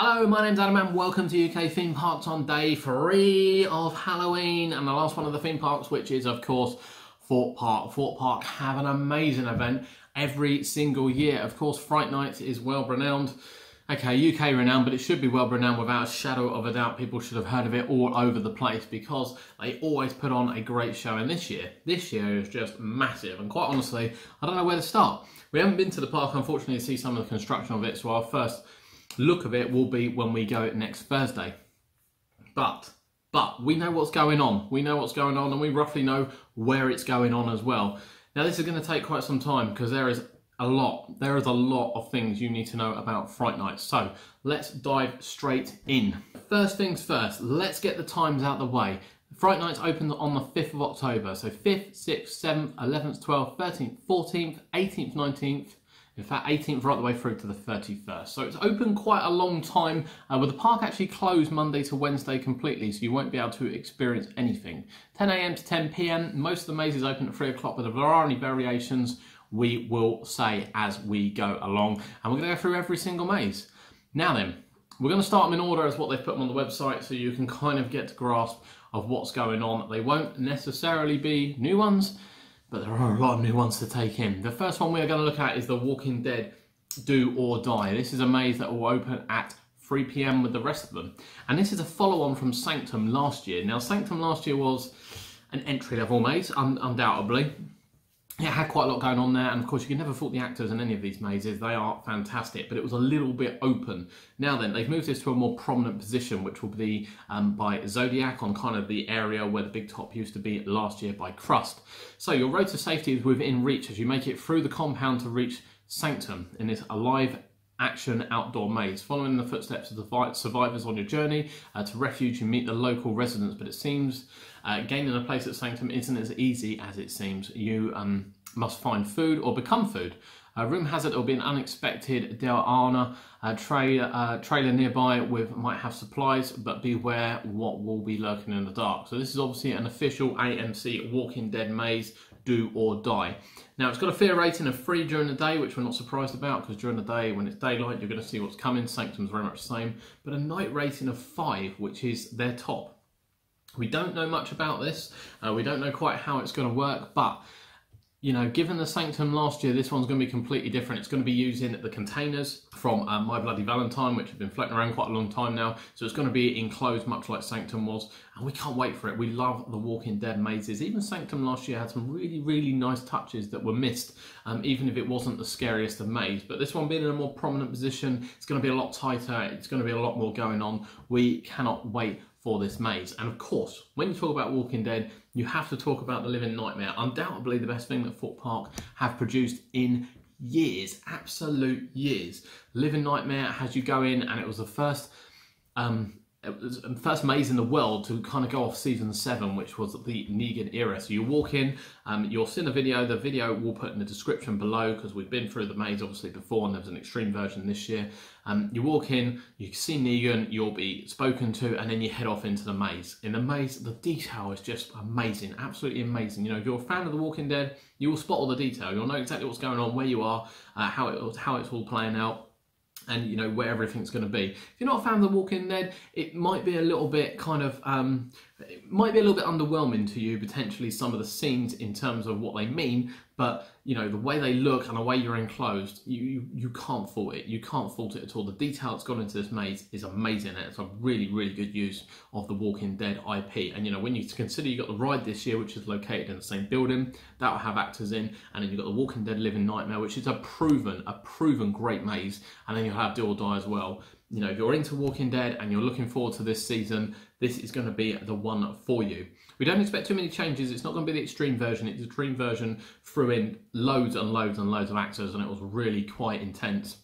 Hello, my name's Adam and welcome to UK Theme Parks on day 3 of Halloween and the last one of the theme parks, which is of course Thorpe Park. Thorpe Park have an amazing event every single year. Of course, Fright Night is well renowned. Okay, UK renowned, but it should be well renowned without a shadow of a doubt. People should have heard of it all over the place because they always put on a great show. And this year is just massive. And quite honestly, I don't know where to start. We haven't been to the park, unfortunately, to see some of the construction of it. So our first look of it will be when we go next Thursday. But we know what's going on. We know what's going on and we roughly know where it's going on as well. Now this is going to take quite some time because there is a lot of things you need to know about Fright Night. So let's dive straight in. First things first, let's get the times out of the way. Fright Night's opens on the 5th of October. So 5th, 6th, 7th, 11th, 12th, 13th, 14th, 18th, 19th, in fact 18th right the way through to the 31st. So it's open quite a long time, with the park actually closed Monday to Wednesday completely, so you won't be able to experience anything. 10 AM to 10 PM, most of the mazes open at 3 o'clock, but if there are any variations, we will say as we go along. And we're going to go through every single maze. Now then, we're going to start them in order as what they've put them on the website, so you can kind of get a grasp of what's going on. They won't necessarily be new ones, but there are a lot of new ones to take in. The first one we are going to look at is the Walking Dead Do or Die. This is a maze that will open at 3 PM with the rest of them. And this is a follow-on from Sanctum last year. Now Sanctum last year was an entry-level maze, undoubtedly. It had quite a lot going on there, and of course you can never fault the actors in any of these mazes. They are fantastic, but it was a little bit open. Now then, they've moved this to a more prominent position, which will be by Zodiac on kind of the area where the big top used to be last year by Crust. So your road to safety is within reach as you make it through the compound to reach Sanctum in this alive action outdoor maze. Following the footsteps of the survivors on your journey to refuge, you meet the local residents, but it seems gaining a place at Sanctum isn't as easy as it seems. You must find food or become food. Room has it there will be an unexpected Del Arna trailer nearby might have supplies, but beware what will be lurking in the dark. So this is obviously an official AMC Walking Dead maze, Do or Die. Now it's got a fear rating of 3 during the day, which we're not surprised about because during the day when it's daylight you're going to see what's coming. Sanctum's very much the same, but a night rating of 5, which is their top. We don't know much about this. We don't know quite how it's going to work, but you know, given the Sanctum last year, this one's going to be completely different. It's going to be using the containers from My Bloody Valentine, which have been floating around quite a long time now. So it's going to be enclosed much like Sanctum was, and we can't wait for it. We love the Walking Dead mazes. Even Sanctum last year had some really nice touches that were missed, even if it wasn't the scariest of maze. But this one being in a more prominent position, it's going to be a lot tighter. It's going to be a lot more going on. We cannot wait for this maze. And of course, when you talk about Walking Dead, you have to talk about the Living Nightmare. Undoubtedly the best thing that Thorpe Park have produced in years, absolute years. Living Nightmare has you go in, and it was the first maze in the world to kind of go off season 7, which was the Negan era. So you walk in, you'll see the video we'll put in the description below because we've been through the maze obviously before and there was an extreme version this year. You walk in, you see Negan, you'll be spoken to, and then you head off into the maze. In the maze, the detail is just amazing, absolutely amazing. You know, if you're a fan of The Walking Dead, you will spot all the detail. You'll know exactly what's going on, where you are, how it's all playing out, and you know where everything's going to be. If you're not a fan of The Walking Dead, it might be a little bit kind of it might be a little bit underwhelming to you potentially, some of the scenes in terms of what they mean, but you know the way they look and the way you're enclosed, you can't fault it. You can't fault it at all. The detail that's gone into this maze is amazing, and it's a really good use of the Walking Dead IP. And you know, when you consider you got the ride this year, which is located in the same building, that will have actors in, and then you've got the Walking Dead Living Nightmare, which is a proven great maze, and then you'll have Do or Die as well. You know, if you're into Walking Dead and you're looking forward to this season, this is going to be the one for you. We don't expect too many changes. It's not going to be the extreme version. The extreme version threw in loads of actors, and it was really quite intense.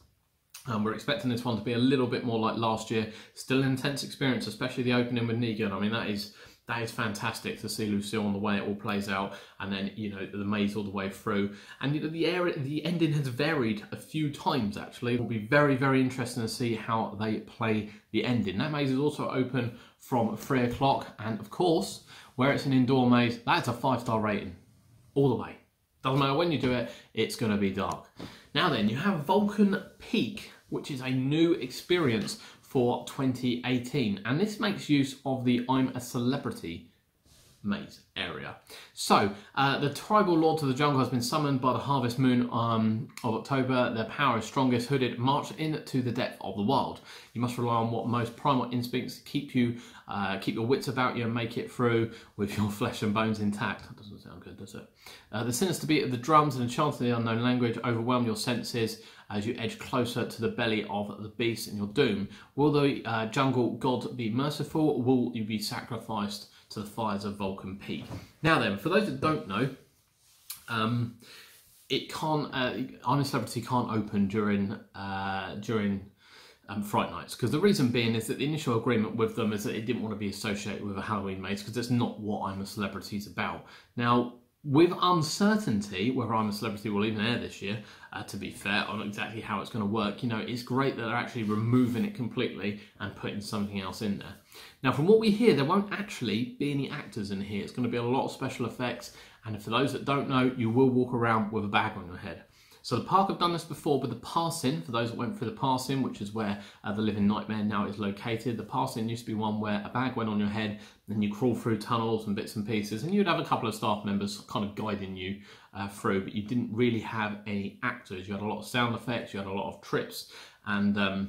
We're expecting this one to be a little bit more like last year. Still an intense experience, especially the opening with Negan. I mean, that is fantastic to see Lucille and the way it all plays out, and then you know the maze all the way through. And you know the ending has varied a few times actually. It will be very interesting to see how they play the ending. That maze is also open from 3 o'clock, and of course, where it's an indoor maze, that's a 5-star rating all the way. Doesn't matter when you do it, it's going to be dark. Now then, you have Vulcan Peak, which is a new experience for 2018, and this makes use of the I'm a Celebrity maze area. So the tribal lords of the jungle has been summoned by the harvest moon of October. Their power is strongest. Hooded, march into the depth of the wild. You must rely on what most primal instincts keep your wits about you and make it through with your flesh and bones intact. That doesn't sound good, does it? The sinister beat of the drums and the chant of the unknown language overwhelm your senses as you edge closer to the belly of the beast and your doom. Will the jungle god be merciful? Will you be sacrificed to the fires of Vulcan Peak? Now then, for those that don't know, it can't. I'm a Celebrity can't open during Fright nights, because the reason being is that the initial agreement with them is that it didn't want to be associated with a Halloween maze, because that's not what I'm a Celebrity is about. Now, with uncertainty whether I'm a Celebrity will even air this year, to be fair, on exactly how it's going to work, you know, it's great that they're actually removing it completely and putting something else in there. Now, from what we hear, there won't actually be any actors in here. It's going to be a lot of special effects, and for those that don't know, you will walk around with a bag on your head. So the park have done this before, but the pass-in, for those that went through the pass-in, which is where the Living Nightmare now is located, the pass-in used to be one where a bag went on your head, then you crawl through tunnels and bits and pieces, and you'd have a couple of staff members kind of guiding you through, but you didn't really have any actors. You had a lot of sound effects, you had a lot of trips, and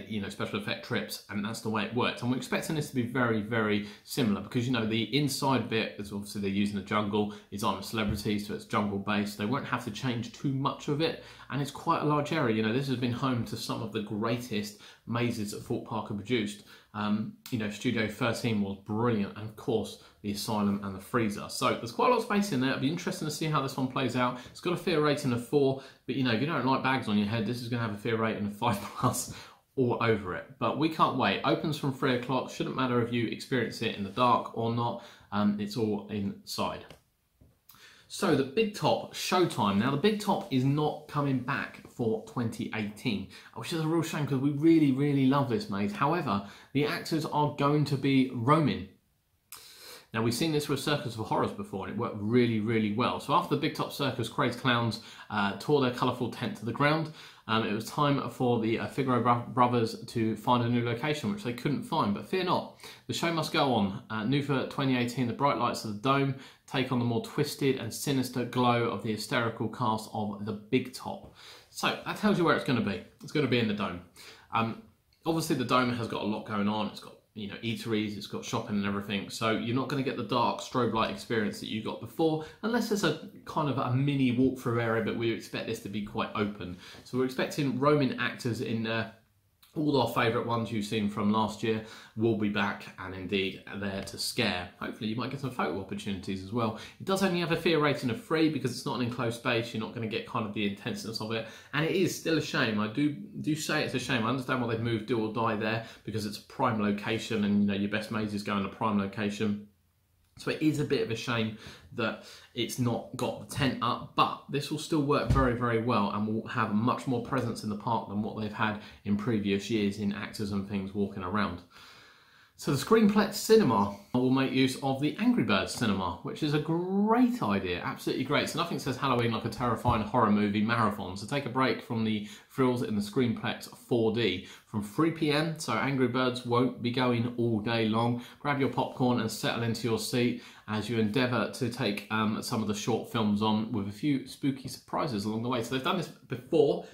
you know, special effect trips, and that's the way it worked. And we're expecting this to be very, very similar, because, you know, the inside bit is obviously they're using the jungle, is I'm a Celebrity, so it's jungle based. They won't have to change too much of it, and it's quite a large area. You know, this has been home to some of the greatest mazes that Thorpe Park have produced. You know, Studio 13 was brilliant, and of course the Asylum and the Freezer. So there's quite a lot of space in there. It'll be interesting to see how this one plays out. It's got a fear rating of 4, but you know, if you don't like bags on your head, this is going to have a fear rating of 5+ all over it. But we can't wait. Opens from 3 o'clock. Shouldn't matter if you experience it in the dark or not. It's all inside. So the Big Top Showtime. Now the Big Top is not coming back for 2018, which is a real shame, because we really, really love this maze. However, the actors are going to be roaming. Now, we've seen this with Circus of Horrors before, and it worked really, really well. So after the Big Top Circus, crazed clowns tore their colourful tent to the ground. It was time for the Figaro brothers to find a new location, which they couldn't find. But fear not, the show must go on. New for 2018, the bright lights of the dome take on the more twisted and sinister glow of the hysterical cast of the Big Top. So that tells you where it's going to be. It's going to be in the dome. Obviously, the dome has got a lot going on. It's got, you know, eateries, it's got shopping and everything, so you're not going to get the dark strobe light experience that you got before, unless there's a kind of a mini walkthrough area, but we expect this to be quite open. So we're expecting roaming actors in there. All our favourite ones you've seen from last year will be back, and indeed there to scare. Hopefully you might get some photo opportunities as well. It does only have a fear rating of 3 because it's not an enclosed space. You're not going to get kind of the intenseness of it, and it is still a shame. I do say it's a shame. I understand why they've moved Do or Die there, because it's a prime location, and you know your best mazes go in a prime location. So it is a bit of a shame that it's not got the tent up, but this will still work very, very well, and will have much more presence in the park than what they've had in previous years in actors and things walking around. So the Screenplex Cinema will make use of the Angry Birds Cinema, which is a great idea, absolutely great. So nothing says Halloween like a terrifying horror movie marathon. So take a break from the thrills in the Screenplex 4D from 3 PM, so Angry Birds won't be going all day long. Grab your popcorn and settle into your seat as you endeavour to take some of the short films on with a few spooky surprises along the way. So they've done this before,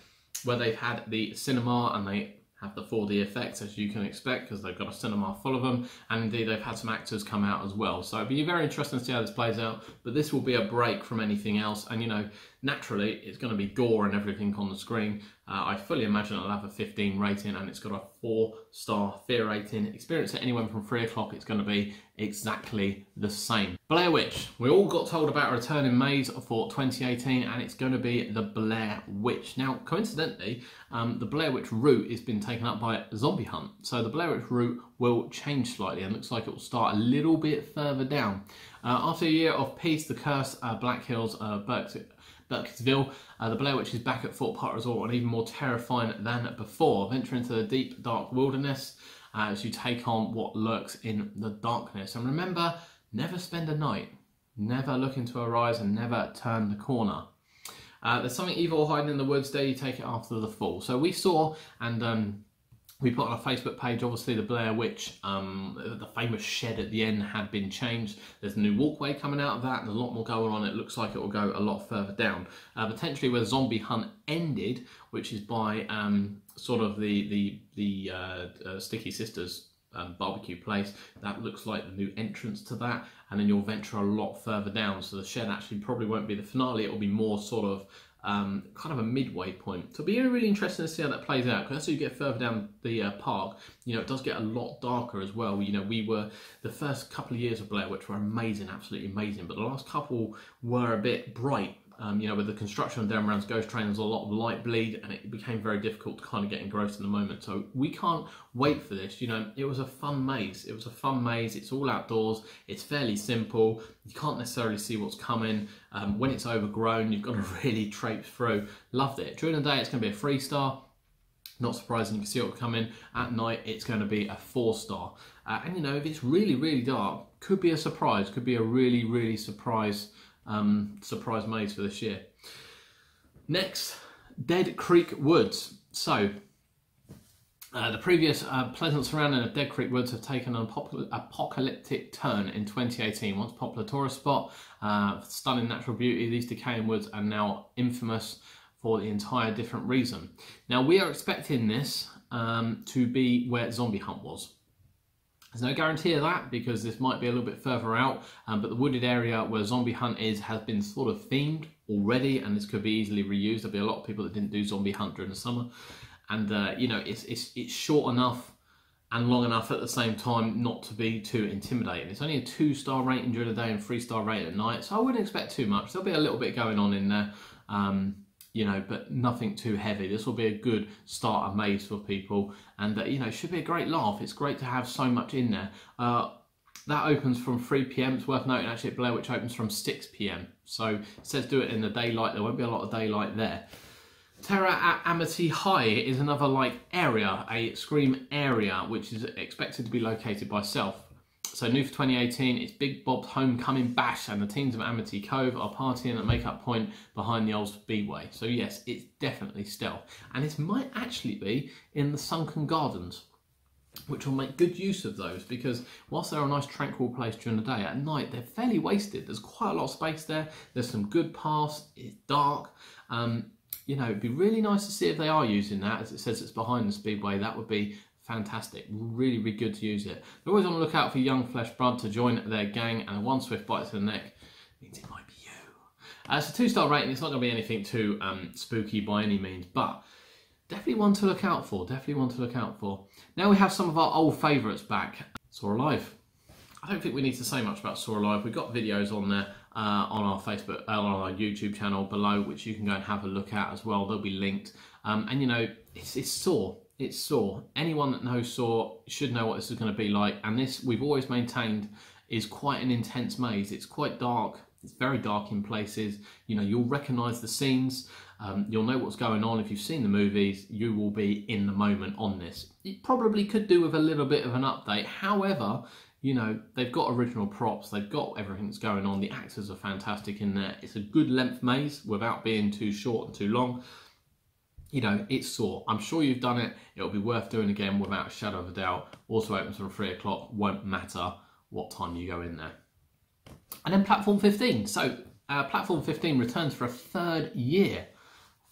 where they've had the cinema and they have the 4D effects, as you can expect, because they've got a cinema full of them, and indeed they've had some actors come out as well. So it'll be very interesting to see how this plays out, but this will be a break from anything else, and you know, naturally it's going to be gore and everything on the screen. I fully imagine it'll have a 15 rating, and it's got a 4-star fear rating. Experience it anywhere from 3 o'clock, it's going to be exactly the same. Blair Witch. We all got told about a returning maze for 2018, and it's going to be the Blair Witch. Now, coincidentally, the Blair Witch route has been taken up by Zombie Hunt. So the Blair Witch route will change slightly, and looks like it will start a little bit further down. After a year of peace, the cursed Black Hills, Burkittsville, the Blair Witch is back at Thorpe Park Resort, and even more terrifying than before. Venture into the deep, dark wilderness as you take on what lurks in the darkness. And remember, never spend a night, never look into a rise, and never turn the corner. There's something evil hiding in the woods. Dare you take it after the fall? So we saw, and We put on our Facebook page, obviously the Blair Witch, the famous shed at the end had been changed. There's a new walkway coming out of that, and a lot more going on. It looks like it will go a lot further down. Potentially where the zombie hunt ended, which is by sort of the Sticky Sisters barbecue place, that looks like the new entrance to that, and then you'll venture a lot further down. So the shed actually probably won't be the finale, it will be more sort of kind of a midway point. So it'll be really interesting to see how that plays out, because as you get further down the park, you know, it does get a lot darker as well. You know, the first couple of years of Blair Witch were amazing, absolutely amazing, but the last couple were a bit bright. You know, with the construction of Dan Brown's Ghost Train, there's a lot of light bleed, and it became very difficult to kind of get engrossed in the moment. So we can't wait for this. You know, it was a fun maze. It was a fun maze. It's all outdoors. It's fairly simple. You can't necessarily see what's coming. When it's overgrown, you've got to really traipse through. Loved it. During the day, it's going to be a 3-star. Not surprising, you can see what's coming. At night, it's going to be a 4-star. And you know, if it's really, really dark, could be a surprise. Could be a really, really surprise maze for this year. Next, Dead Creek Woods. So the previous pleasant surrounding of Dead Creek Woods have taken an apocalyptic turn in 2018. Once popular tourist spot, stunning natural beauty, these decaying woods are now infamous for the entire different reason. Now we are expecting this to be where Zombie Hunt was. There's no guarantee of that, because this might be a little bit further out, but the wooded area where Zombie Hunt is has been sort of themed already, and this could be easily reused. There'll be a lot of people that didn't do Zombie Hunt during the summer, and you know, it's short enough and long enough at the same time not to be too intimidating. It's only a 2-star rating during the day and 3-star rating at night, so I wouldn't expect too much. There'll be a little bit going on in there. You know, but nothing too heavy. This will be a good starter maze for people, and you know, it should be a great laugh. It's great to have so much in there. That opens from 3 PM. It's worth noting actually Blair Witch opens from 6 PM. So it says do it in the daylight. There won't be a lot of daylight there. Terror at Amity High is another like area, a Scream area, which is expected to be located by Self. So new for 2018, it's Big Bob's Homecoming Bash, and the teens of Amity Cove are partying at Make-Up Point behind the old Speedway. So yes, it's definitely stealth. And it might actually be in the Sunken Gardens, which will make good use of those, because whilst they're a nice tranquil place during the day, at night they're fairly wasted. There's quite a lot of space there. There's some good paths. It's dark. You know, it'd be really nice to see if they are using that, as it says it's behind the Speedway. That would be fantastic. Really, really good to use it. They're always on the lookout for young flesh blood to join their gang, and one swift bite to the neck means it might be you. It's a 2-star rating. It's not going to be anything too spooky by any means, but definitely one to look out for. Definitely one to look out for. Now we have some of our old favourites back. Saw Alive. I don't think we need to say much about Saw Alive. We've got videos on there on our Facebook, on our YouTube channel below, which you can go and have a look at as well. They'll be linked. And you know, it's Saw. It's Saw. Anyone that knows Saw should know what this is going to be like. And this, we've always maintained, is quite an intense maze. It's quite dark. It's very dark in places. You know, you'll recognise the scenes. You'll know what's going on. If you've seen the movies, you will be in the moment on this. You probably could do with a little bit of an update. However, you know, they've got original props. They've got everything that's going on. The actors are fantastic in there. It's a good length maze without being too short and too long. You know, it's Saw. I'm sure you've done it. It'll be worth doing again without a shadow of a doubt. Also opens from 3 o'clock. Won't matter what time you go in there. And then Platform 15. So Platform 15 returns for a 3rd year.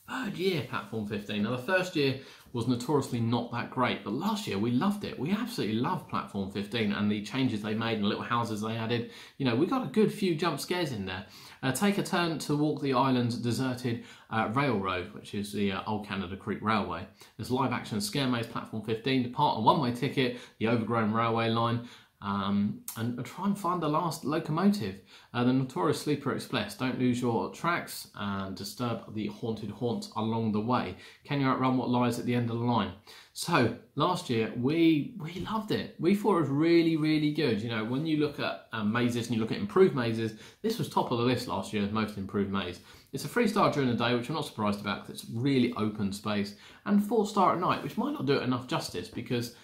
3rd year Platform 15. Now the first year was notoriously not that great, but last year we loved it. We absolutely loved Platform 15 and the changes they made and the little houses they added. You know, we got a good few jump scares in there. Take a turn to walk the island's deserted railroad, which is the Old Canada Creek Railway. There's live action scare maze Platform 15, depart on one-way ticket, the overgrown railway line, and try and find the last locomotive. The notorious Sleeper Express. Don't lose your tracks and disturb the haunted haunts along the way. Can you outrun what lies at the end of the line? So last year we loved it. We thought it was really, really good. You know, when you look at mazes and you look at improved mazes, this was top of the list last year as most improved maze. It's a 3-star during the day, which I'm not surprised about because it's really open space, and 4-star at night, which might not do it enough justice because,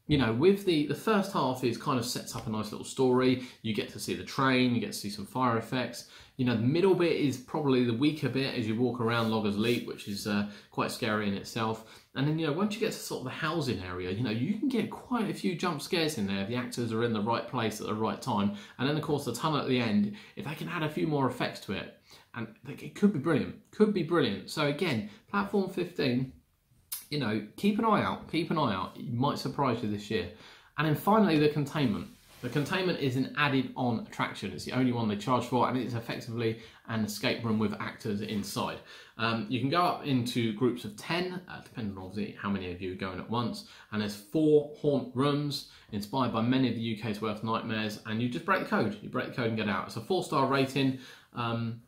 you know, with the first half is kind of sets up a nice little story. You get to see the train, you get to see some fire effects. You know, the middle bit is probably the weaker bit as you walk around Loggers Leap, which is quite scary in itself. And then, you know, once you get to sort of the housing area, you know, you can get quite a few jump scares in there if the actors are in the right place at the right time. And then, of course, the tunnel at the end, if they can add a few more effects to it, and it could be brilliant, could be brilliant. So again, Platform 15, you know, keep an eye out, it might surprise you this year. And then finally, the Containment. The Containment is an added on attraction. It's the only one they charge for, and it's effectively an escape room with actors inside. You can go up into groups of 10, depending on obviously how many of you are going at once. And there's 4 haunt rooms inspired by many of the UK's worst nightmares, and you just break the code. You break the code and get out. It's a 4-star rating.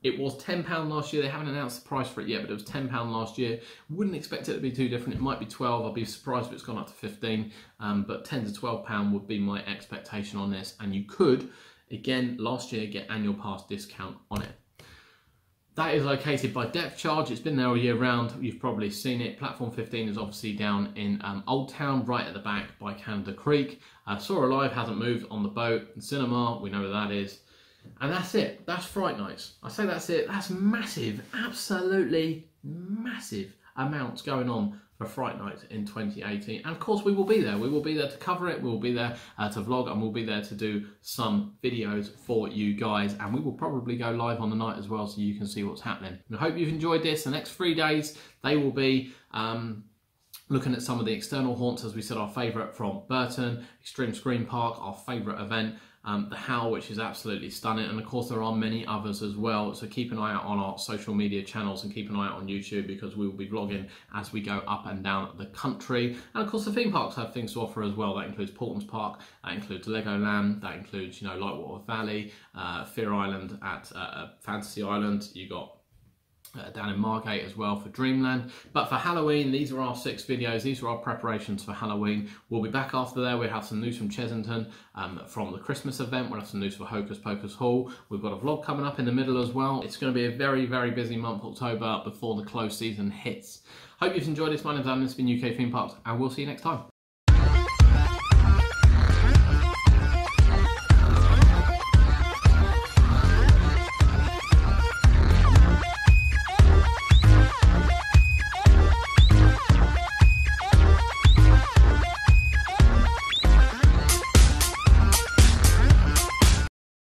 It was £10 last year. They haven't announced the price for it yet, but it was £10 last year. Wouldn't expect it to be too different. It might be 12. I'll be surprised if it's gone up to 15. But £10 to £12 would be my expectation on this. And you could, again, last year, get annual pass discount on it. That is located by depth charge. It's been there all year round. You've probably seen it. Platform 15 is obviously down in Old Town, right at the back by Canada Creek. Saw Alive hasn't moved on the boat. And Cinema, we know where that is. And that's it. That's Fright Nights. I say that's it. That's massive, absolutely massive amounts going on for Fright Nights in 2018. And of course, we will be there. We will be there to cover it. We will be there to vlog, and we'll be there to do some videos for you guys. And we will probably go live on the night as well, so you can see what's happening. And I hope you've enjoyed this. The next 3 days, they will be looking at some of the external haunts, as we said, our favourite from Burton, Extreme Scream Park, our favourite event. The Howl, which is absolutely stunning, and of course there are many others as well, so keep an eye out on our social media channels and keep an eye out on YouTube, because we will be vlogging as we go up and down the country. And of course the theme parks have things to offer as well. That includes Portland's Park, that includes Legoland, that includes, you know, Lightwater Valley, Fear Island at Fantasy Island. You got down in Margate as well for Dreamland. But for Halloween, these are our 6 videos. These are our preparations for Halloween. We'll be back after there. We'll have some news from Chessington from the Christmas event. We'll have some news for Hocus Pocus Hall. We've got a vlog coming up in the middle as well. It's going to be a very, very busy month, October, before the close season hits. Hope you've enjoyed this. My name's Adam. This has been UK Theme Parks, and we'll see you next time.